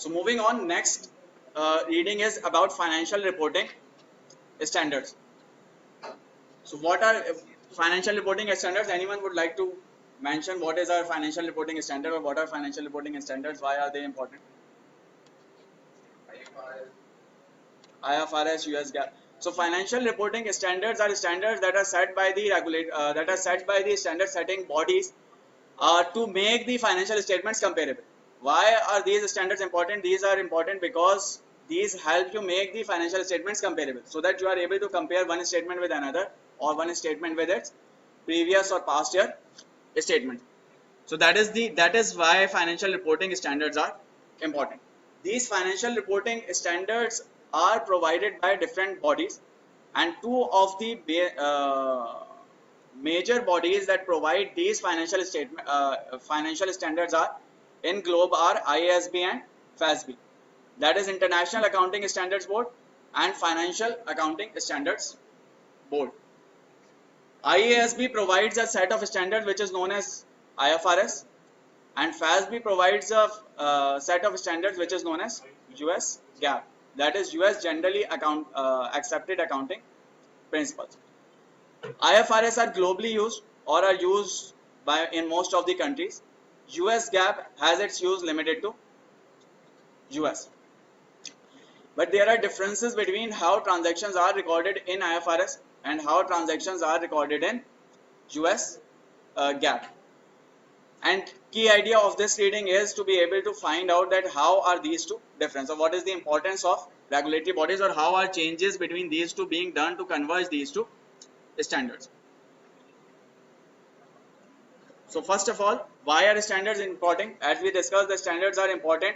So moving on, next reading is about financial reporting standards. So what are financial reporting standards? Anyone would like to mention what is our financial reporting standard, or what are financial reporting standards? Why are they important? IFRS, US GAAP. So financial reporting standards are standards that are set by the standard setting bodies to make the financial statements comparable. Why are these standards important? These are important because these help you make the financial statements comparable, so that you are able to compare one statement with another, or one statement with its previous or past year statement. So that is why financial reporting standards are important. These financial reporting standards are provided by different bodies, and two of the major bodies that provide these financial standards are in globe are IASB and FASB. That is International Accounting Standards Board and Financial Accounting Standards Board. IASB provides a set of standards which is known as IFRS, and FASB provides a set of standards which is known as US GAAP. That is US Generally Accepted Accounting Principles. IFRS are globally used or are used in most of the countries. US GAAP has its use limited to US. But there are differences between how transactions are recorded in IFRS and how transactions are recorded in US GAAP. And key idea of this reading is to be able to find out that how are these two different. So what is the importance of regulatory bodies, or how are changes between these two being done to converge these two standards. So first of all, why are standards important? As we discussed, the standards are important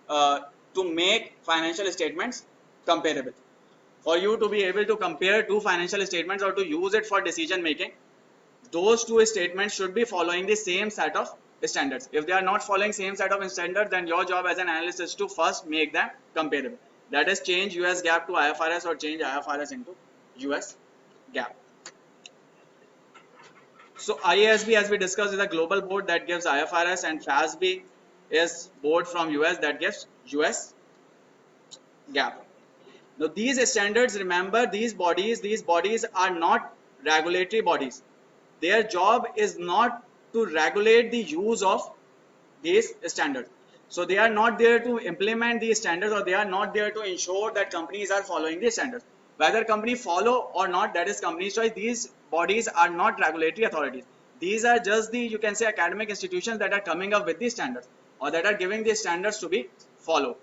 to make financial statements comparable. For you to be able to compare two financial statements or to use it for decision making, those two statements should be following the same set of standards. If they are not following same set of standards, then your job as an analyst is to first make them comparable. That is, change US GAAP to IFRS or change IFRS into US GAAP. So IASB, as we discussed, is a global board that gives IFRS, and FASB is board from US that gives US GAAP. Now these standards, remember, these bodies are not regulatory bodies. Their job is not to regulate the use of these standards. So they are not there to implement these standards, or they are not there to ensure that companies are following these standards. Whether company follow or not, that is company's choice. These bodies are not regulatory authorities. These are just the, you can say, academic institutions that are coming up with these standards, or that are giving these standards to be followed.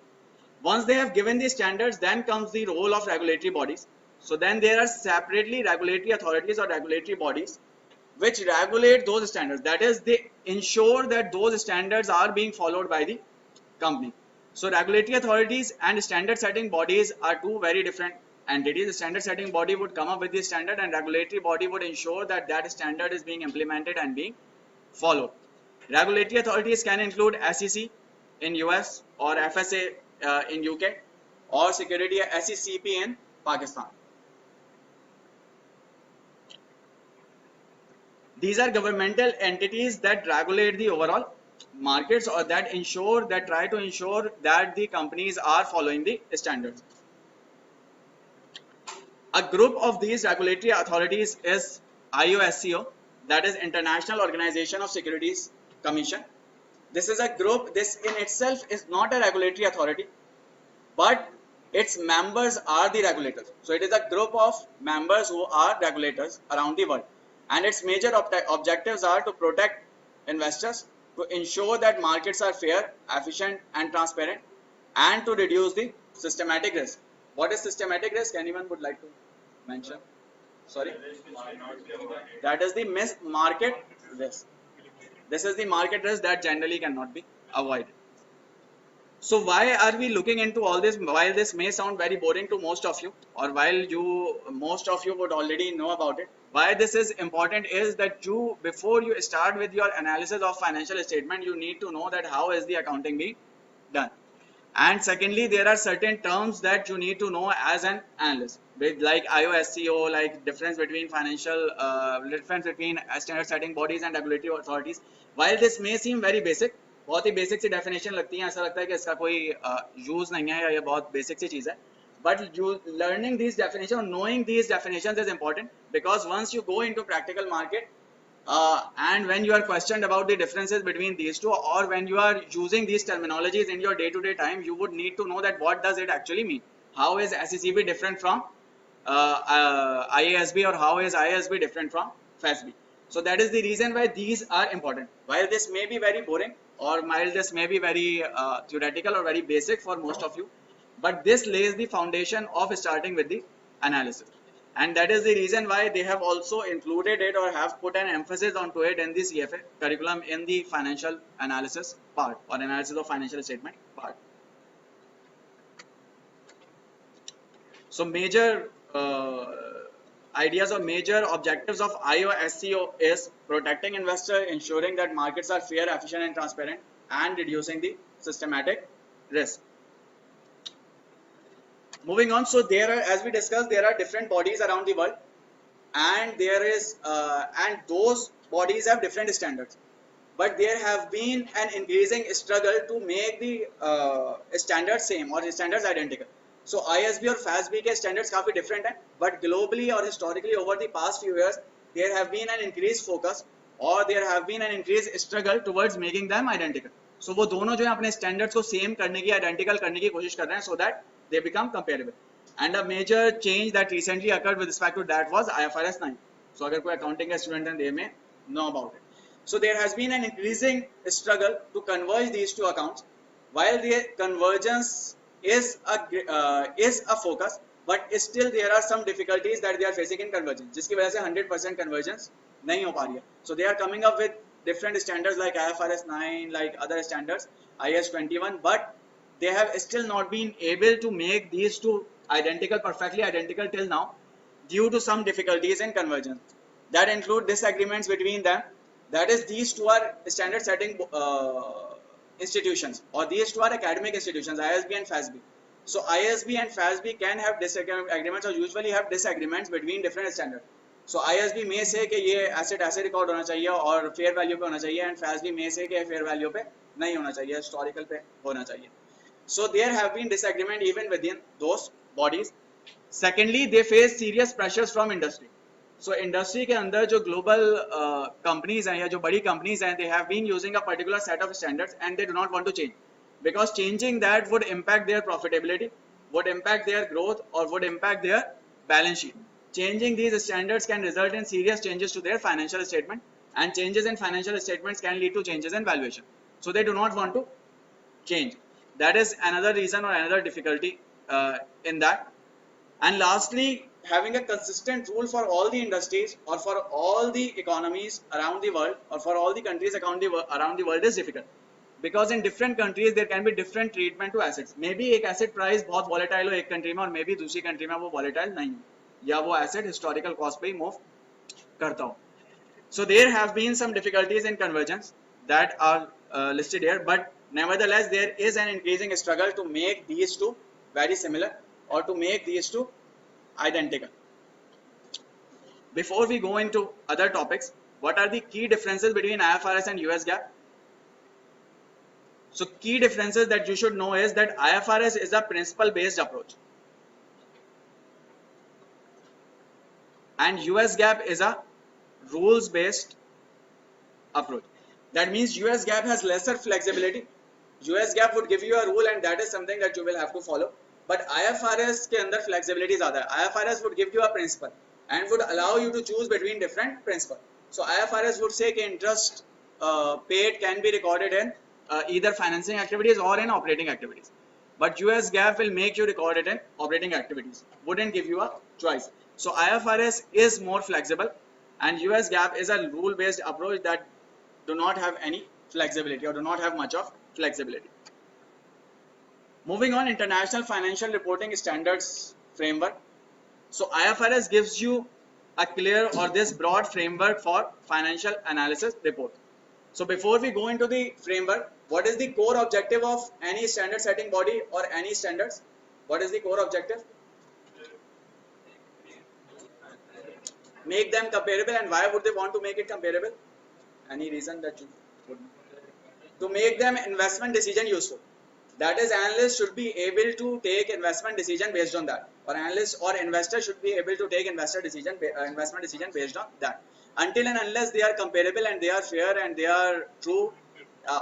Once they have given these standards, then comes the role of regulatory bodies. So then there are separately regulatory authorities or regulatory bodies which regulate those standards. That is, they ensure that those standards are being followed by the company. So regulatory authorities and standard setting bodies are two very different entities. The standard setting body would come up with the standard, and regulatory body would ensure that that standard is being implemented and being followed. Regulatory authorities can include SEC in US, or FSA in UK, or Security SECP in Pakistan. These are governmental entities that regulate the overall markets, or that try to ensure that the companies are following the standards. A group of these regulatory authorities is IOSCO, that is International Organization of Securities Commission. This is a group. This in itself is not a regulatory authority, but its members are the regulators. So it is a group of members who are regulators around the world, and its major objectives are to protect investors, to ensure that markets are fair, efficient and transparent, and to reduce the systematic risk. What is systematic risk? Anyone would like to mention? Sorry? That is the market risk. This is the market risk that generally cannot be avoided. So why are we looking into all this? While this may sound very boring to most of you, or while most of you would already know about it, why this is important is that before you start with your analysis of financial statement, you need to know that how is the accounting being done. And secondly, there are certain terms that you need to know as an analyst, with like IOSCO, like difference between standard setting bodies and regulatory authorities. While this may seem very basic, बहुत ही basic सी definition लगती है, ऐसा लगता है कि इसका कोई use नहीं है या ये बहुत बेसिक सी चीज है, but you learning these definitions or knowing these definitions is important, because once you go into practical market and when you are questioned about the differences between these two, or when you are using these terminologies in your day-to-day time, you would need to know that what does it actually mean. How is SECB different from IASB, or how is IASB different from FASB? So that is the reason why these are important. While this may be very boring, or while this may be very theoretical or very basic for most of you, but this lays the foundation of starting with the analysis. And that is the reason why they have also included it or have put an emphasis onto it in the CFA curriculum in the financial analysis part, or analysis of financial statement part. So major ideas or major objectives of IOSCO is protecting investor, ensuring that markets are fair, efficient and transparent, and reducing the systematic risk. Moving on, so there are, as we discussed, there are different bodies around the world, and there is and those bodies have different standards, but there have been an increasing struggle to make the standards same or the standards identical. So ISB or FASB के standards काफी different हैं, but globally or historically over the past few years there have been an increased focus or there have been an increased struggle towards making them identical. So वो दोनों जो है अपने standards को same करने की, identical करने की कोशिश कर रहे हैं, so that they become comparable. And a major change that recently occurred with respect to that was IFRS 9. So अगर कोई accounting का student है, they may know about it. So there has been an increasing struggle to converge these two accounts. While the convergence is a focus, but still there are some difficulties that they are facing in convergence, जिसकी वजह से 100% convergence नहीं हो पा रही है. So they are coming up with different standards like IFRS 9, like other standards, IS 21, but they have still not been able to make these two identical, perfectly identical till now, due to some difficulties in convergence that include disagreements between them. That is, these two are standard setting institutions, or these two are academic institutions, ISB and FASB. So ISB and FASB can have disagreements, or usually have disagreements between different standards. So ISB may say कि ये asset ऐसे record होना चाहिए और fair value पे होना चाहिए, and FASB may say कि fair value पे नहीं होना चाहिए, historical पे होना चाहिए. So there have been disagreement even within those bodies. Secondly, they face serious pressures from industry. So industry के अंदर जो global companies हैं या जो बड़ी companies हैं, they have been using a particular set of standards and they do not want to change, because changing that would impact their profitability, would impact their growth, or would impact their balance sheet. Changing these standards can result in serious changes to their financial statement, and changes in financial statements can lead to changes in valuation. So they do not want to change. That is another reason or another difficulty in that. And lastly, having a consistent rule for all the industries or for all the economies around the world or for all the countries around the world is difficult, because in different countries there can be different treatment to assets. Maybe एक asset price बहुत volatile हो एक country में और maybe दूसरी country में वो volatile नहीं हो, या वो asset historical cost पे ही move करता हो. So there have been some difficulties in convergence that are listed here, but nevertheless there is an increasing struggle to make these two very similar or to make these two identical. Before we go into other topics, what are the key differences between IFRS and US GAAP? So key differences that you should know is that IFRS is a principle based approach and US GAAP is a rules based approach. That means US GAAP has lesser flexibility. US GAAP would give you a rule and that is something that you will have to follow. But IFRS के अंदर flexibility ज़्यादा है. IFRS would give you a principle and would allow you to choose between different principles. So IFRS would say that interest paid can be recorded in either financing activities or in operating activities. But US GAAP will make you record it in operating activities. Wouldn't give you a choice. So IFRS is more flexible and US GAAP is a rule-based approach that do not have any flexibility or do not have much of flexibility. Moving on, International Financial Reporting Standards Framework. So IFRS gives you a clear or this broad framework for financial analysis report. So before we go into the framework, what is the core objective of any standard setting body or any standards? What is the core objective? Make them comparable. And why would they want to make it comparable? Any reason that you would know? to make them investment decision useful. That is, analysts should be able to take investment decision based on that, or analysts or investors should be able to take investment decision based on that. Until and unless they are comparable and they are fair and they are true,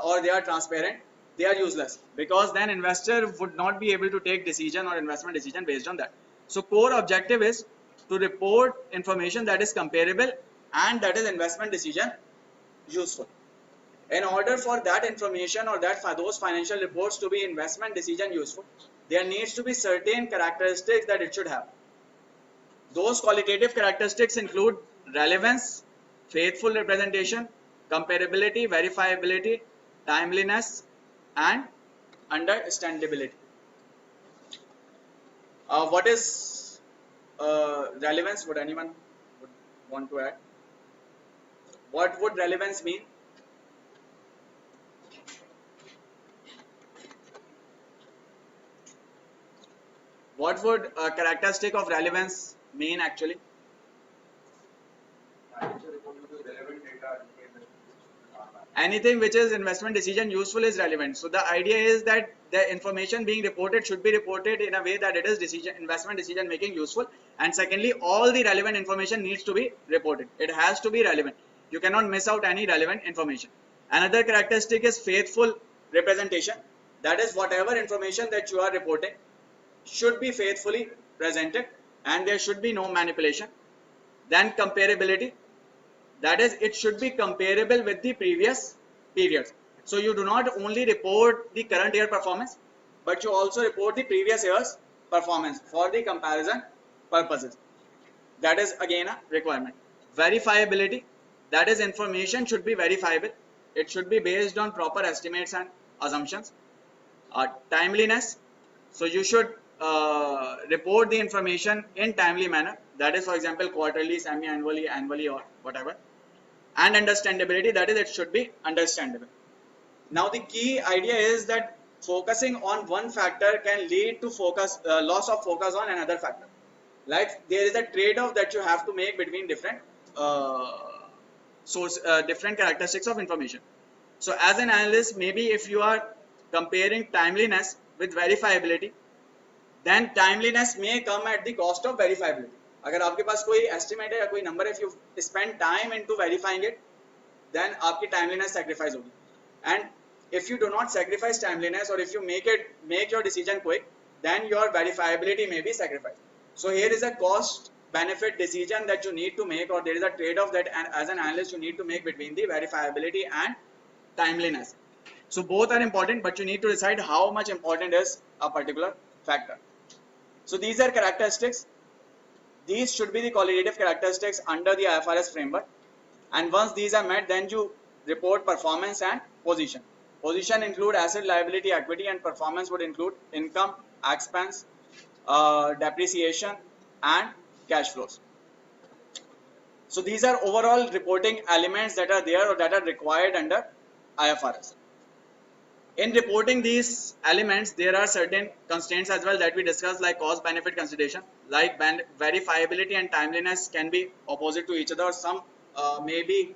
or they are transparent, they are useless, because then investor would not be able to take decision or investment decision based on that. So core objective is to report information that is comparable and that is investment decision useful. In order for that information or those financial reports to be investment decision useful, there needs to be certain characteristics that it should have. Those qualitative characteristics include relevance, faithful representation, comparability, verifiability, timeliness, and understandability. What is relevance? Would anyone want to add? What would relevance mean? What would a characteristic of relevance mean actually? Anything which is investment decision useful is relevant. So the idea is that the information being reported should be reported in a way that it is investment decision making useful. And secondly, all the relevant information needs to be reported. It has to be relevant. You cannot miss out any relevant information. Another characteristic is faithful representation. That is, whatever information that you are reporting should be faithfully presented and there should be no manipulation. Then comparability. That is, it should be comparable with the previous periods. So you do not only report the current year performance, but you also report the previous year's performance for the comparison purposes. That is again a requirement. Verifiability. That is, information should be verifiable. It should be based on proper estimates and assumptions. Timeliness. So you should report the information in timely manner. That is, for example, quarterly, semi-annually, annually, or whatever. And understandability, that is, it should be understandable. Now the key idea is that focusing on one factor can lead to loss of focus on another factor. Like, there is a trade-off that you have to make between different different characteristics of information. So as an analyst, maybe if you are comparing timeliness with verifiability, then timeliness may come at the cost of verifiability. अगर आपके पास कोई estimate है या कोई number, if you spend time into verifying it, then आपकी timeliness sacrifice होगी. And if you do not sacrifice timeliness, or if you make your decision quick, then your verifiability may be sacrificed. So here is a cost benefit decision that you need to make, or there is a trade-off that as an analyst you need to make between the verifiability and timeliness. So both are important, but you need to decide how much important is a particular factor. So these are characteristics. These should be the qualitative characteristics under the IFRS framework. And once these are met, then you report performance and position. Position include asset, liability, equity, and performance would include income, expense, depreciation, and cash flows. So these are overall reporting elements that are there or that are required under IFRS. In reporting these elements, there are certain constraints as well that we discussed, like cost benefit consideration, like verifiability and timeliness can be opposite to each other. Some maybe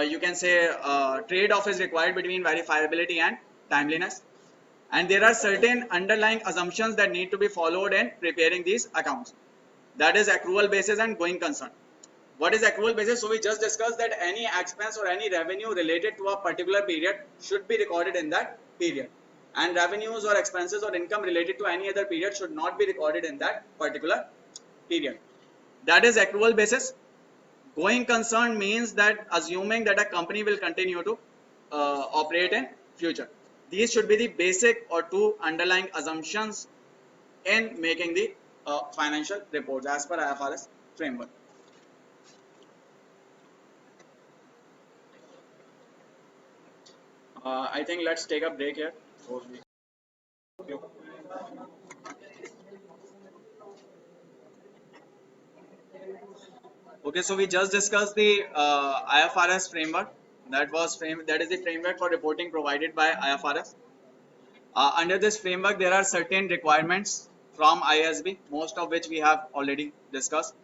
you can say trade-off is required between verifiability and timeliness. And there are certain underlying assumptions that need to be followed in preparing these accounts. That is accrual basis and going concern. What is accrual basis? So we just discussed that any expense or any revenue related to a particular period should be recorded in that period, and revenues or expenses or income related to any other period should not be recorded in that particular period. That is accrual basis. Going concern means that assuming that a company will continue to operate in future. These should be the basic or two underlying assumptions in making the financial reports as per IFRS framework. I think let's take a break here. Okay, so we just discussed the IFRS framework. That is the framework for reporting provided by IFRS. Under this framework, there are certain requirements from IASB, most of which we have already discussed.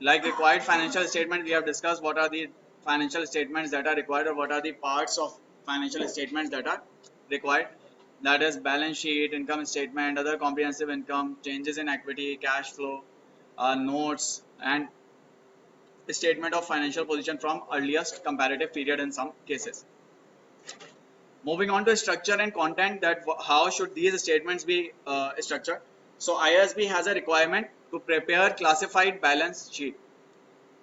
Like required financial statement, we have discussed what are the financial statements that are required, or what are the parts of financial statements that are required. That is balance sheet, income statement, other comprehensive income, changes in equity, cash flow, notes, and statement of financial position from earliest comparative period in some cases. Moving on to structure and content, that how should these statements be structured. So IASB has a requirement to prepare classified balance sheet.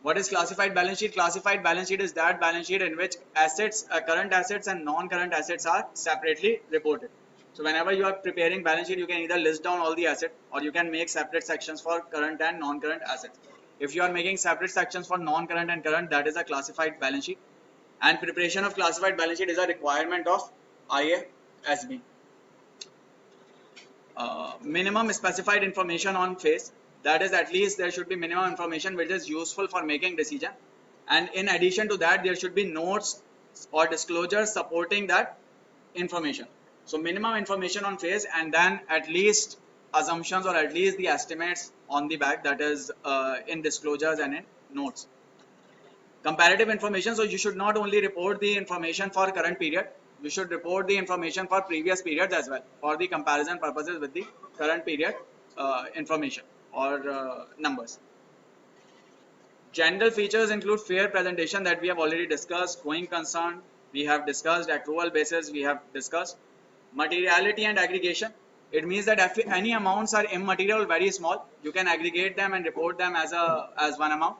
What is classified balance sheet? Classified balance sheet is that balance sheet in which assets, current assets and non-current assets are separately reported. So whenever you are preparing balance sheet, you can either list down all the assets or you can make separate sections for current and non-current assets. If you are making separate sections for non-current and current, that is a classified balance sheet. And preparation of classified balance sheet is a requirement of IASB. Minimum specified information on face, that is, at least there should be minimum information which is useful for making decision, and in addition to that there should be notes or disclosures supporting that information. So minimum information on face, and then at least assumptions or at least the estimates on the back, that is in disclosures and in notes. Comparative information, so you should not only report the information for current period, you should report the information for previous periods as well, for the comparison purposes with the current period information or numbers. General features include fair presentation, that we have already discussed, going concern we have discussed, accrual basis we have discussed, materiality and aggregation. It means that if any amounts are immaterial, very small, you can aggregate them and report them as one amount.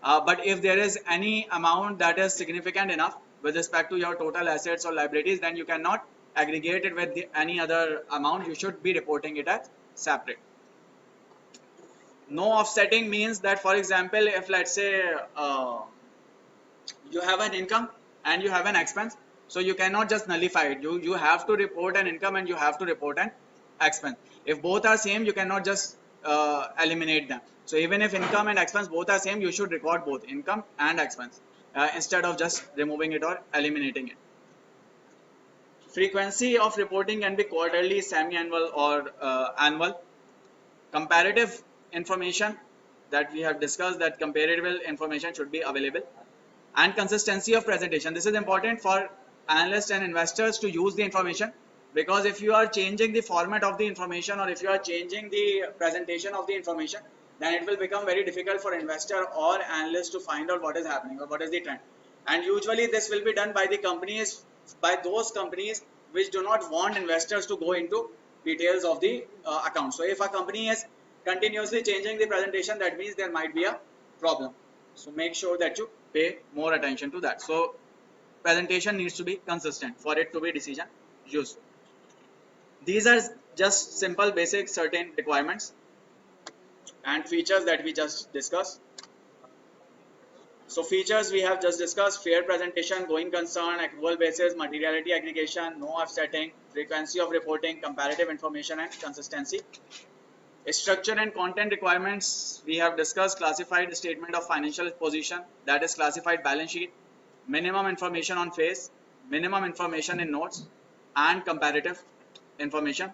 But if there is any amount that is significant enough with respect to your total assets or liabilities, then you cannot aggregate it with any other amount. You should be reporting it as separate. No offsetting means that, for example, if let's say you have an income and you have an expense, so you cannot just nullify it. You have to report an income and you have to report an expense. If both are same, you cannot just eliminate them. So even if income and expense both are same, you should record both income and expense instead of just removing it or eliminating it. Frequency of reporting can be quarterly, semi-annual or annual. Comparative information, that we have discussed, that comparable information should be available. And consistency of presentation, this is important for analysts and investors to use the information, because if you are changing the format of the information or if you are changing the presentation of the information, then it will become very difficult for investor or analyst to find out what is happening or what is the trend. And usually this will be done by the companies, by those companies which do not want investors to go into details of the account. So if a company is continuously changing the presentation, that means there might be a problem. So make sure that you pay more attention to that. So presentation needs to be consistent for it to be decision useful. These are just simple basic certain requirements and features that we just discussed. So features we have just discussed: fair presentation, going concern, accrual basis, materiality aggregation, no offsetting, frequency of reporting, comparative information and consistency. Structure and content requirements we have discussed: classified statement of financial position, that is classified balance sheet, minimum information on face, minimum information in notes, and comparative information.